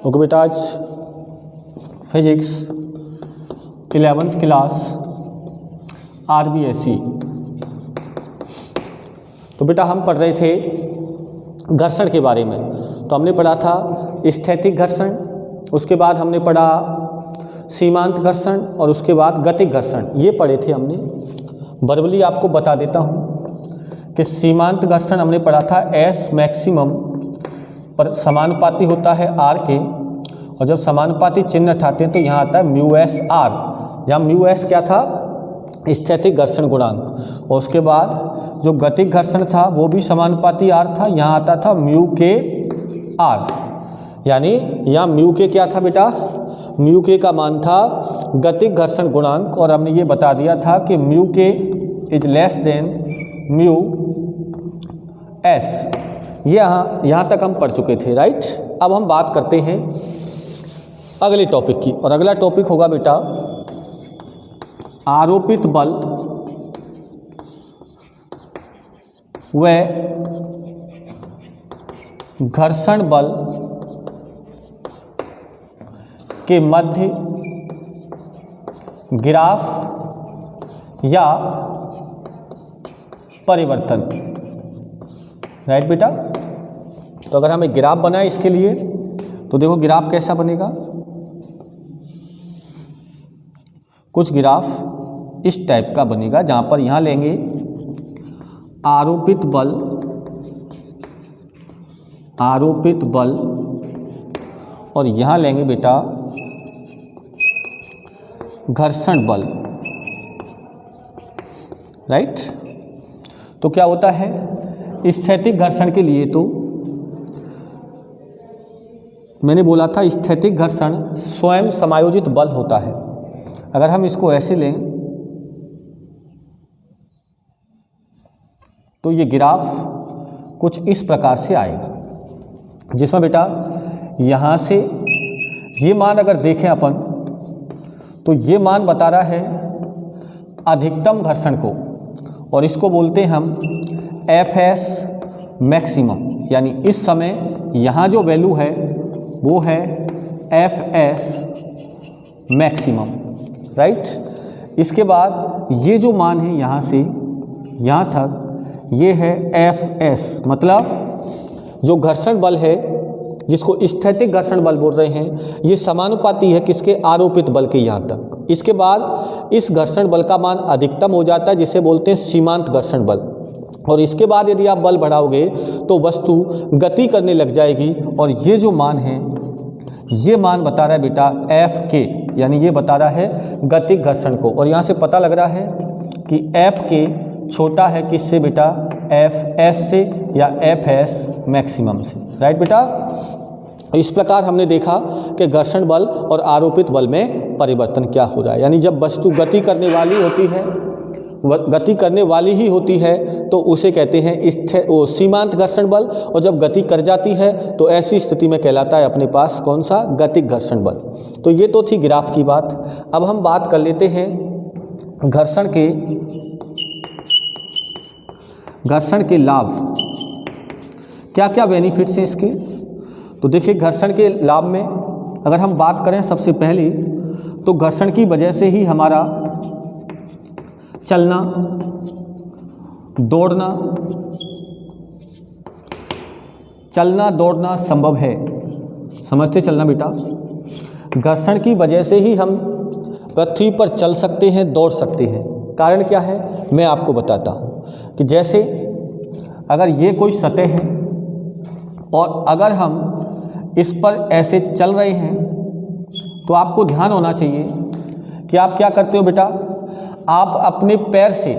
Okay बेटा, आज physics 11th class RBSE। तो बेटा हम पढ़ रहे थे घर्षण के बारे में। तो हमने पढ़ा था स्थैतिक घर्षण, उसके बाद हमने पढ़ा सीमांत घर्षण और उसके बाद गतिक घर्षण, ये पढ़े थे हमने। वर्बली आपको बता देता हूँ कि सीमांत घर्षण हमने पढ़ा था S मैक्सिमम पर समानुपाती होता है R के, और जब समानुपाती चिन्ह हटाते हैं तो यहाँ आता है म्यू एस आर, जहाँ म्यू एस क्या था, स्थैतिक घर्षण गुणांक। और उसके बाद जो गतिक घर्षण था वो भी समानुपाती R था, यहाँ आता था म्यू के आर, यानी यहाँ म्यू के क्या था बेटा, म्यू के का मान था गतिक घर्षण गुणांक। और हमने ये बता दिया था कि म्यू के is less than mu S. ये यहाँ तक हम पढ़ चुके थे, राइट। अब हम बात करते हैं अगले टॉपिक की, और अगला टॉपिक होगा बेटा आरोपित बल व घर्षण बल के मध्य ग्राफ या परिवर्तन, राइट बेटा। तो अगर हमें ग्राफ बनाए इसके लिए, तो देखो ग्राफ कैसा बनेगा। कुछ ग्राफ इस टाइप का बनेगा, जहाँ पर यहाँ लेंगे आरोपित बल और यहाँ लेंगे बेटा घर्षण बल, राइट। तो क्या होता है, स्थैतिक घर्षण के लिए तो मैंने बोला था स्थैतिक घर्षण स्वयं समायोजित बल होता है। अगर हम इसको ऐसे लें तो ये ग्राफ कुछ इस प्रकार से आएगा, जिसमें बेटा यहाँ से ये मान अगर देखें अपन, तो ये मान बता रहा है अधिकतम घर्षण को, और इसको बोलते हैं हम Fs मैक्सिमम। यानी इस समय यहाँ जो वैल्यू है वो है Fs मैक्सिमम, राइट। इसके बाद ये जो मान है यहाँ से यहाँ तक, ये है Fs, मतलब जो घर्षण बल है जिसको स्थैतिक घर्षण बल बोल रहे हैं, ये समानुपाती है किसके, आरोपित बल के यहाँ तक। इसके बाद इस घर्षण बल का मान अधिकतम हो जाता है, जिसे बोलते हैं सीमांत घर्षण बल। और इसके बाद यदि आप बल बढ़ाओगे तो वस्तु गति करने लग जाएगी, और ये जो मान है ये मान बता रहा है बेटा एफ के, यानी ये बता रहा है गतिक घर्षण को। और यहाँ से पता लग रहा है कि एफ के छोटा है किससे बेटा, एफ एस से या एफ एस मैक्सिमम से, राइट बेटा। इस प्रकार हमने देखा कि घर्षण बल और आरोपित बल में परिवर्तन क्या हो रहा है। यानी जब वस्तु गति करने वाली ही होती है तो उसे कहते हैं सीमांत घर्षण बल, और जब गति कर जाती है तो ऐसी स्थिति में कहलाता है अपने पास कौन सा, गतिक घर्षण बल। तो ये तो थी ग्राफ की बात। अब हम बात कर लेते हैं घर्षण के लाभ, क्या क्या बेनिफिट्स हैं इसके। तो देखिए घर्षण के लाभ में अगर हम बात करें सबसे पहले, तो घर्षण की वजह से ही हमारा चलना, दौड़ना संभव है। समझते चलना बेटा। घर्षण की वजह से ही हम पृथ्वी पर चल सकते हैं, दौड़ सकते हैं। कारण क्या है मैं आपको बताता हूँ कि जैसे अगर ये कोई सतह है और अगर हम इस पर ऐसे चल रहे हैं, तो आपको ध्यान होना चाहिए कि आप क्या करते हो बेटा, आप अपने पैर से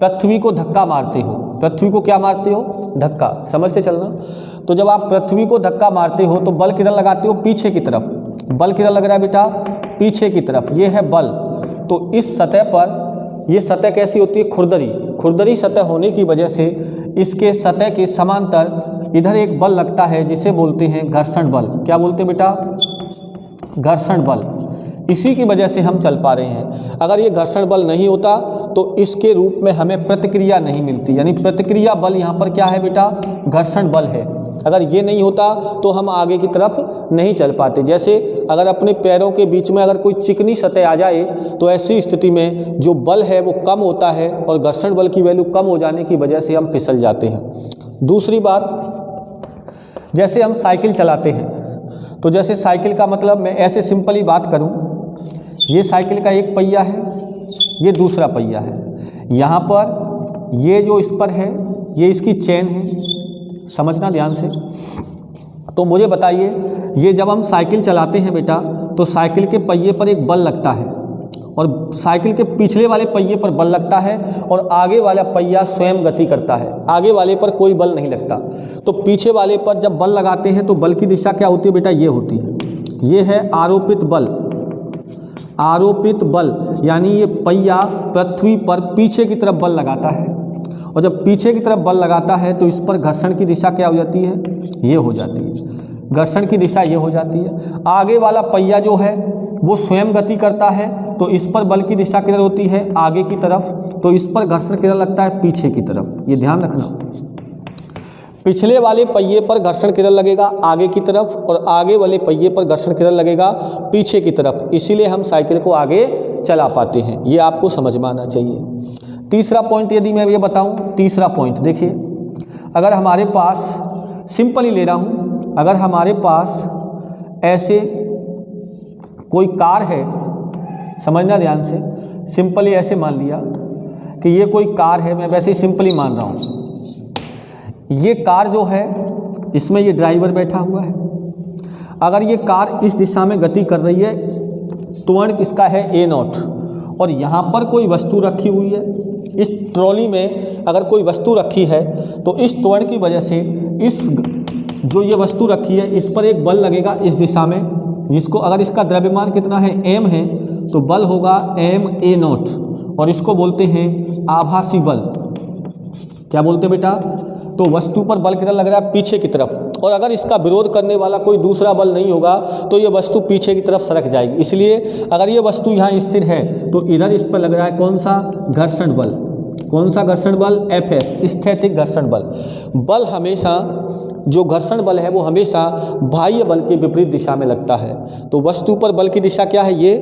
पृथ्वी को धक्का मारते हो। पृथ्वी को क्या मारते हो, धक्का। समझते चलना। तो जब आप पृथ्वी को धक्का मारते हो तो बल किधर लगाते हो, पीछे की तरफ। बल किधर लग रहा है बेटा, पीछे की तरफ। ये है बल। तो इस सतह पर, ये सतह कैसी होती है, खुरदरी सतह होने की वजह से इसके सतह के समांतर इधर एक बल लगता है जिसे बोलते हैं घर्षण बल। क्या बोलते हैं बेटा, घर्षण बल। इसी की वजह से हम चल पा रहे हैं। अगर ये घर्षण बल नहीं होता तो इसके रूप में हमें प्रतिक्रिया नहीं मिलती, यानी प्रतिक्रिया बल यहाँ पर क्या है बेटा, घर्षण बल है। अगर ये नहीं होता तो हम आगे की तरफ नहीं चल पाते। जैसे अगर अपने पैरों के बीच में अगर कोई चिकनी सतह आ जाए तो ऐसी स्थिति में जो बल है वो कम होता है और घर्षण बल की वैल्यू कम हो जाने की वजह से हम फिसल जाते हैं। दूसरी बात, जैसे हम साइकिल चलाते हैं तो जैसे साइकिल का मतलब मैं ऐसे सिंपली बात करूं, ये साइकिल का एक पहिया है, ये दूसरा पहिया है, यहाँ पर ये जो इस पर है ये इसकी चेन है, समझना ध्यान से। तो मुझे बताइए, ये जब हम साइकिल चलाते हैं बेटा तो साइकिल के पहिए पर एक बल लगता है और साइकिल के पिछले वाले पहिए पर बल लगता है और आगे वाला पहिया स्वयं गति करता है, आगे वाले पर कोई बल नहीं लगता। तो पीछे वाले पर जब बल लगाते हैं तो बल की दिशा क्या होती है बेटा, ये होती है, ये है आरोपित बल। आरोपित बल यानी ये पहिया पृथ्वी पर पीछे की तरफ बल लगाता है और जब पीछे की तरफ बल लगाता है तो इस पर घर्षण की दिशा क्या हो जाती है, ये हो जाती है, घर्षण की दिशा ये हो जाती है। आगे वाला पहिया जो है वो स्वयं गति करता है तो इस पर बल की दिशा किधर होती है, आगे की तरफ, तो इस पर घर्षण किधर लगता है, पीछे की तरफ। ये ध्यान रखना, पिछले वाले पहिए पर घर्षण किधर लगेगा, आगे की तरफ, और आगे वाले पहिए पर घर्षण किधर लगेगा, पीछे की तरफ। इसीलिए हम साइकिल को आगे चला पाते हैं। ये आपको समझ में आना चाहिए। तीसरा पॉइंट यदि मैं ये बताऊं, तीसरा पॉइंट देखिए, अगर हमारे पास, सिंपली ले रहा हूं, अगर हमारे पास ऐसे कोई कार है, समझना ध्यान से, सिंपली ऐसे मान लिया कि ये कोई कार है, मैं वैसे ही सिंपली मान रहा हूं। ये कार जो है इसमें ये ड्राइवर बैठा हुआ है। अगर ये कार इस दिशा में गति कर रही है, त्वरण इसका है a0 और यहाँ पर कोई वस्तु रखी हुई है, इस ट्रॉली में अगर कोई वस्तु रखी है तो इस त्वरण की वजह से इस जो ये वस्तु रखी है इस पर एक बल लगेगा इस दिशा में, जिसको अगर इसका द्रव्यमान कितना है, m है, तो बल होगा ma0 और इसको बोलते हैं आभासी बल। क्या बोलते हैं बेटा, तो वस्तु पर बल किधर लग रहा है, पीछे की तरफ, और अगर इसका विरोध करने वाला कोई दूसरा बल नहीं होगा तो ये वस्तु पीछे की तरफ सरक जाएगी। इसलिए अगर ये वस्तु यहाँ स्थिर है तो इधर इस पर लग रहा है कौन सा, घर्षण बल। कौन सा घर्षण बल, Fs, स्थैतिक घर्षण बल। बल हमेशा, जो घर्षण बल है वो हमेशा बाह्य बल के विपरीत दिशा में लगता है। तो वस्तु पर बल की दिशा क्या है, ये,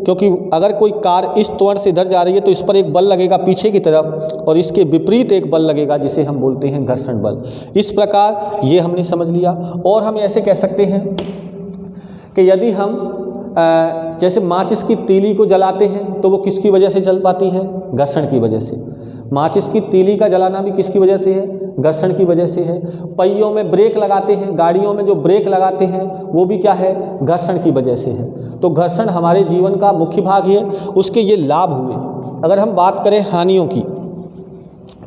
क्योंकि अगर कोई कार इस त्वरण से इधर जा रही है तो इस पर एक बल लगेगा पीछे की तरफ और इसके विपरीत एक बल लगेगा जिसे हम बोलते हैं घर्षण बल। इस प्रकार ये हमने समझ लिया। और हम ऐसे कह सकते हैं कि यदि हम जैसे माचिस की तीली को जलाते हैं तो वो किसकी वजह से जल पाती है, घर्षण की वजह से। माचिस की तीली का जलाना भी किसकी वजह से है, घर्षण की वजह से है। पहियों में ब्रेक लगाते हैं, गाड़ियों में जो ब्रेक लगाते हैं वो भी क्या है, घर्षण की वजह से है। तो घर्षण हमारे जीवन का मुख्य भाग है, उसके ये लाभ हुए। अगर हम बात करें हानियों की,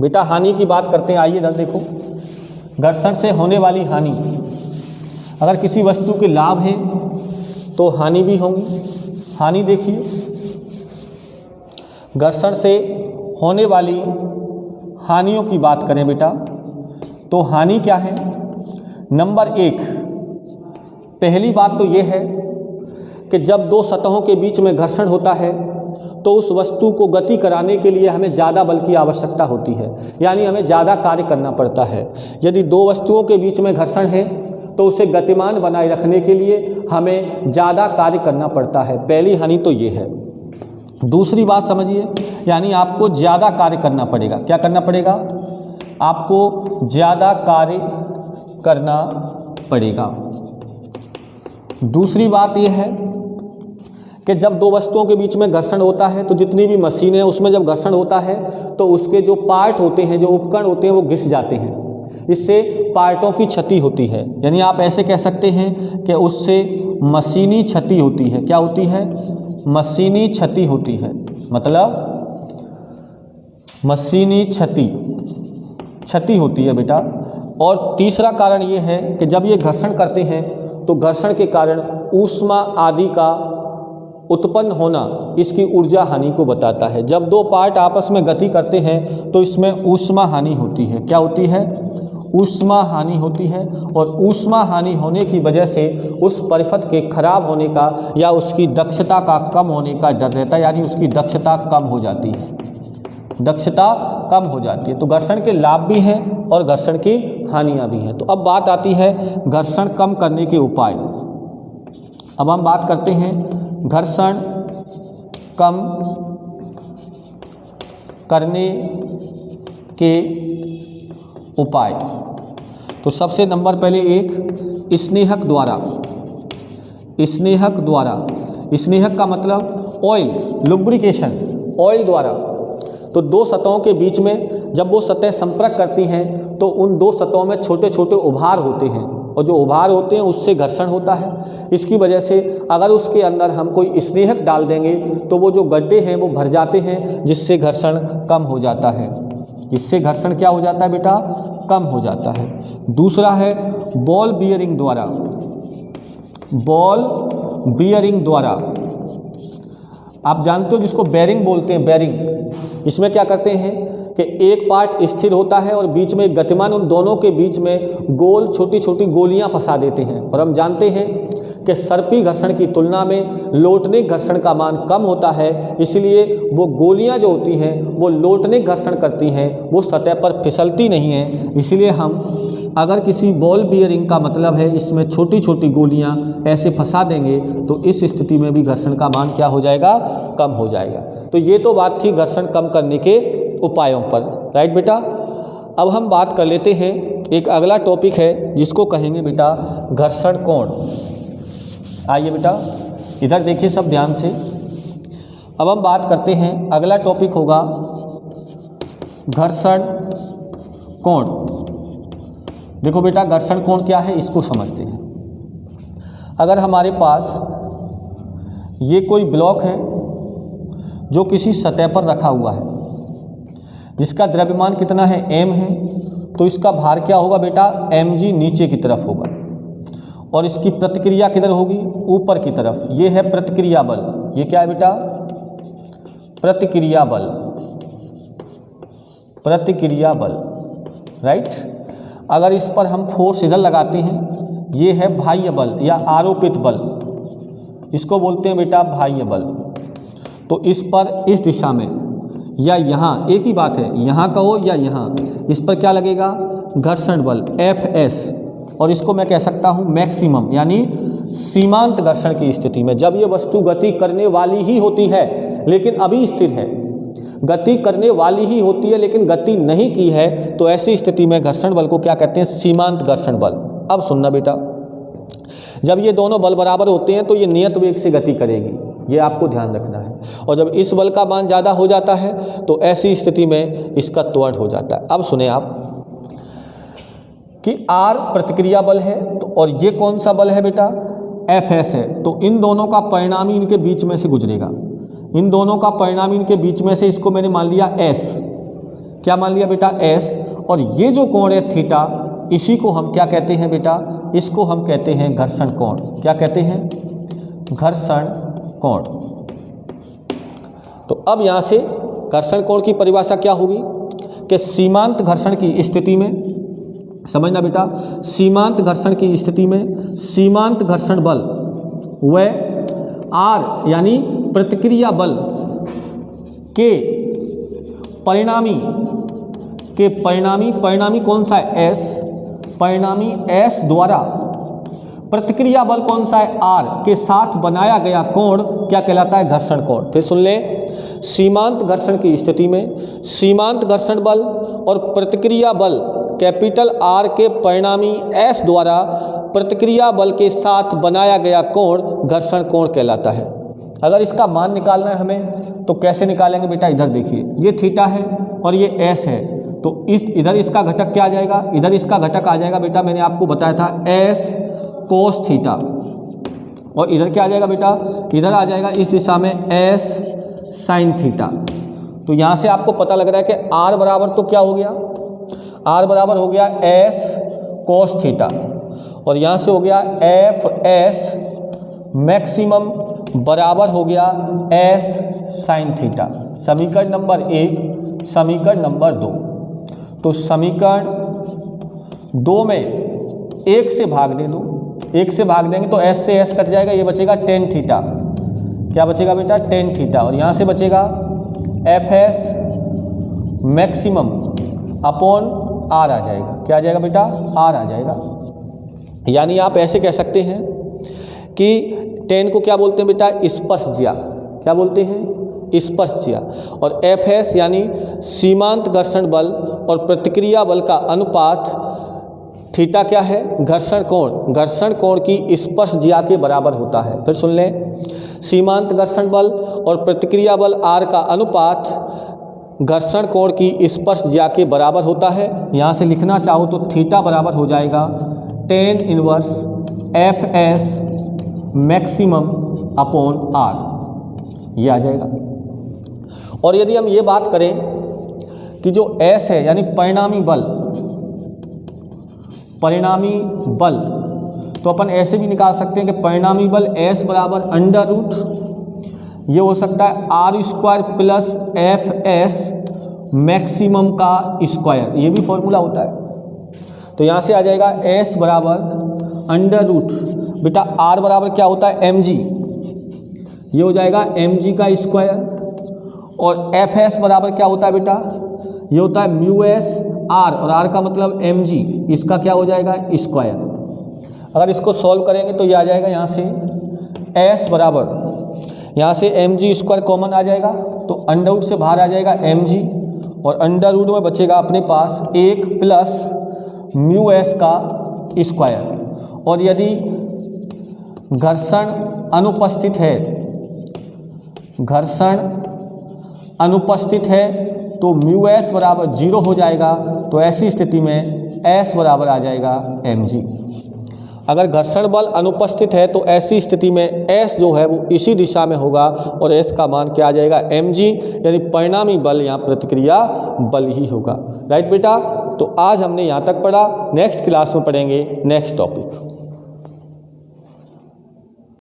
बेटा हानि की बात करते हैं, आइए इधर देखो, घर्षण से होने वाली हानि। अगर किसी वस्तु के लाभ हैं तो हानि भी होंगी। हानि देखिए, घर्षण से होने वाली हानियों की बात करें बेटा तो हानि क्या है, नंबर 1, पहली बात तो ये है कि जब दो सतहों के बीच में घर्षण होता है तो उस वस्तु को गति कराने के लिए हमें ज़्यादा बल की आवश्यकता होती है, यानी हमें ज़्यादा कार्य करना पड़ता है। यदि दो वस्तुओं के बीच में घर्षण है तो उसे गतिमान बनाए रखने के लिए हमें ज़्यादा कार्य करना पड़ता है। पहली हानि तो ये है। दूसरी बात समझिए, यानी आपको ज़्यादा कार्य करना पड़ेगा। क्या करना पड़ेगा, आपको ज़्यादा कार्य करना पड़ेगा। दूसरी बात यह है कि जब दो वस्तुओं के बीच में घर्षण होता है तो जितनी भी मशीन है उसमें जब घर्षण होता है तो उसके जो पार्ट होते हैं, जो उपकरण होते हैं वो घिस जाते हैं। इससे पार्टों की क्षति होती है, यानी आप ऐसे कह सकते हैं कि उससे मशीनी क्षति होती है। क्या होती है, मशीनी क्षति होती है, मतलब मशीनी क्षति होती है बेटा। और तीसरा कारण ये है कि जब ये घर्षण करते हैं तो घर्षण के कारण ऊष्मा आदि का उत्पन्न होना इसकी ऊर्जा हानि को बताता है। जब दो पार्ट आपस में गति करते हैं तो इसमें ऊष्मा हानि होती है। क्या होती है, ऊष्मा हानि होती है और ऊष्मा हानि होने की वजह से उस परिपथ के खराब होने का या उसकी दक्षता का कम होने का डर रहता है, यानी उसकी दक्षता कम हो जाती है, दक्षता कम हो जाती है। तो घर्षण के लाभ भी हैं और घर्षण की हानियां भी हैं। तो अब बात आती है घर्षण कम करने के उपाय। अब हम बात करते हैं घर्षण कम करने के उपाय। तो सबसे नंबर पहले एक स्नेहक द्वारा। स्नेहक द्वारा, स्नेहक का मतलब ऑयल, लुब्रिकेशन, ऑयल द्वारा। तो दो सतहों के बीच में जब वो सतह संपर्क करती हैं तो उन दो सतहों में छोटे छोटे उभार होते हैं और जो उभार होते हैं उससे घर्षण होता है। इसकी वजह से अगर उसके अंदर हम कोई स्नेहक डाल देंगे तो वो जो गड्ढे हैं वो भर जाते हैं, जिससे घर्षण कम हो जाता है। इससे घर्षण क्या हो जाता है बेटा? कम हो जाता है। दूसरा है बॉल बियरिंग द्वारा। बॉल बियरिंग द्वारा, आप जानते हो जिसको बेरिंग बोलते हैं, बेरिंग। इसमें क्या करते हैं कि एक पार्ट स्थिर होता है और बीच में एक गतिमान, उन दोनों के बीच में गोल छोटी छोटी गोलियां फंसा देते हैं। और हम जानते हैं कि सर्पी घर्षण की तुलना में लोटने घर्षण का मान कम होता है, इसलिए वो गोलियां जो होती हैं वो लोटने घर्षण करती हैं, वो सतह पर फिसलती नहीं हैं। इसलिए हम अगर किसी बॉल बियरिंग का मतलब है इसमें छोटी छोटी गोलियां ऐसे फंसा देंगे तो इस स्थिति में भी घर्षण का मान क्या हो जाएगा? कम हो जाएगा। तो ये तो बात थी घर्षण कम करने के उपायों पर, राइट बेटा। अब हम बात कर लेते हैं, एक अगला टॉपिक है जिसको कहेंगे बेटा घर्षण कोण। आइए बेटा इधर देखिए सब ध्यान से। अब हम बात करते हैं, अगला टॉपिक होगा घर्षण कोण। देखो बेटा घर्षण कोण क्या है इसको समझते हैं। अगर हमारे पास ये कोई ब्लॉक है जो किसी सतह पर रखा हुआ है, जिसका द्रव्यमान कितना है? m है, तो इसका भार क्या होगा बेटा? mg नीचे की तरफ होगा और इसकी प्रतिक्रिया किधर होगी? ऊपर की तरफ। ये है प्रतिक्रिया बल। ये क्या है बेटा? प्रतिक्रिया बल, प्रतिक्रिया बल, राइट। अगर इस पर हम फोर्स इधर लगाते हैं, ये है बाह्य बल या आरोपित बल, इसको बोलते हैं बेटा बाह्य बल। तो इस पर इस दिशा में या यहाँ, एक ही बात है, यहाँ कहो या यहाँ, इस पर क्या लगेगा? घर्षण बल Fs। और इसको मैं कह सकता हूँ मैक्सिमम, यानी सीमांत घर्षण की स्थिति में, जब ये वस्तु गति करने वाली ही होती है लेकिन अभी स्थिर है, गति करने वाली ही होती है लेकिन गति नहीं की है, तो ऐसी स्थिति में घर्षण बल को क्या कहते हैं? सीमांत घर्षण बल। अब सुनना बेटा, जब ये दोनों बल बराबर होते हैं तो ये नियत वेग से गति करेगी, ये आपको ध्यान रखना है। और जब इस बल का मान ज़्यादा हो जाता है तो ऐसी स्थिति में इसका त्वरण हो जाता है। अब सुने आप कि R प्रतिक्रिया बल है, तो और ये कौन सा बल है बेटा? Fs है। तो इन दोनों का परिणामी इनके बीच में से गुजरेगा, इन दोनों का परिणाम इनके बीच में से, इसको मैंने मान लिया S। क्या मान लिया बेटा? S। और ये जो कोण है थीटा, इसी को हम क्या कहते हैं बेटा? इसको हम कहते हैं घर्षण कोण। क्या कहते हैं? घर्षण कोण। तो अब यहाँ से घर्षण कोण की परिभाषा क्या होगी कि सीमांत घर्षण की स्थिति में, समझना बेटा, सीमांत घर्षण की स्थिति में सीमांत घर्षण बल व R यानी प्रतिक्रिया बल के परिणामी कौन सा है? S। परिणामी S द्वारा प्रतिक्रिया बल कौन सा है? R के साथ बनाया गया कोण क्या कहलाता है? घर्षण कोण। फिर सुन ले, सीमांत घर्षण की स्थिति में सीमांत घर्षण बल और प्रतिक्रिया बल कैपिटल R के परिणामी S द्वारा प्रतिक्रिया बल के साथ बनाया गया कोण घर्षण कोण कहलाता है। अगर इसका मान निकालना है हमें तो कैसे निकालेंगे बेटा? इधर देखिए, ये थीटा है और ये S है, तो इधर इसका घटक क्या आ जाएगा? इधर इसका घटक आ जाएगा बेटा, मैंने आपको बताया था S कोस थीटा। और इधर क्या आ जाएगा बेटा? इधर आ जाएगा इस दिशा में S साइन थीटा। तो यहाँ से आपको पता लग रहा है कि R बराबर तो क्या हो गया? R बराबर हो गया S कोस थीटा, और यहाँ से हो गया Fs मैक्सिमम बराबर हो गया S साइन थीटा। समीकरण नंबर 1, समीकरण नंबर 2। तो समीकरण 2 में 1 से भाग दे दो, 1 से भाग देंगे तो s से s कट जाएगा, ये बचेगा टेन थीटा। क्या बचेगा बेटा? Ten theta. और यहाँ से बचेगा F S maximum upon R आ जाएगा। क्या आ जाएगा बेटा? आर आ जाएगा। यानी आप ऐसे कह सकते हैं कि टेन को क्या बोलते हैं बेटा? स्पर्शज्या। क्या बोलते हैं? स्पर्शज्या। और एफ एस यानी सीमांत घर्षण बल और प्रतिक्रिया बल का अनुपात, थीटा क्या है? घर्षण कोण। घर्षण कोण की स्पर्शज्या के बराबर होता है। फिर सुन लें, सीमांत घर्षण बल और प्रतिक्रिया बल आर का अनुपात घर्षण कोण की स्पर्शज्या के बराबर होता है। यहाँ से लिखना चाहो तो थीटा बराबर हो जाएगा tan inverse F S maximum upon R, ये आ जाएगा। और यदि हम ये बात करें कि जो एस है यानी परिणामी बल, परिणामी बल, तो अपन ऐसे भी निकाल सकते हैं कि परिणामी बल एस बराबर अंडर रूट, ये हो सकता है R square plus F S maximum का स्क्वायर, ये भी फॉर्मूला होता है। तो यहाँ से आ जाएगा एस बराबर अंडर रूट, बेटा आर बराबर क्या होता है? एम जी, ये हो जाएगा एम जी का स्क्वायर। और एफ एस बराबर क्या होता है बेटा? ये होता है म्यू एस आर, और आर का मतलब एम जी, इसका क्या हो जाएगा? स्क्वायर। अगर इसको सॉल्व करेंगे तो ये आ जाएगा यहाँ से एस बराबर, यहाँ से एम जी स्क्वायर कॉमन आ जाएगा तो अंडर रूट से बाहर आ जाएगा एम जी, और अंडर रूट में बचेगा अपने पास 1 प्लस म्यू एस का स्क्वायर। और यदि घर्षण अनुपस्थित है, घर्षण अनुपस्थित है तो म्यू एस बराबर 0 हो जाएगा। तो ऐसी स्थिति में एस बराबर आ जाएगा एम जी। अगर घर्षण बल अनुपस्थित है तो ऐसी स्थिति में एस जो है वो इसी दिशा में होगा, और एस का मान क्या आ जाएगा? एम जी, यानी परिणामी बल यहाँ प्रतिक्रिया बल ही होगा। राइट बेटा? तो आज हमने यहाँ तक पढ़ा, नेक्स्ट क्लास में पढ़ेंगे नेक्स्ट टॉपिक।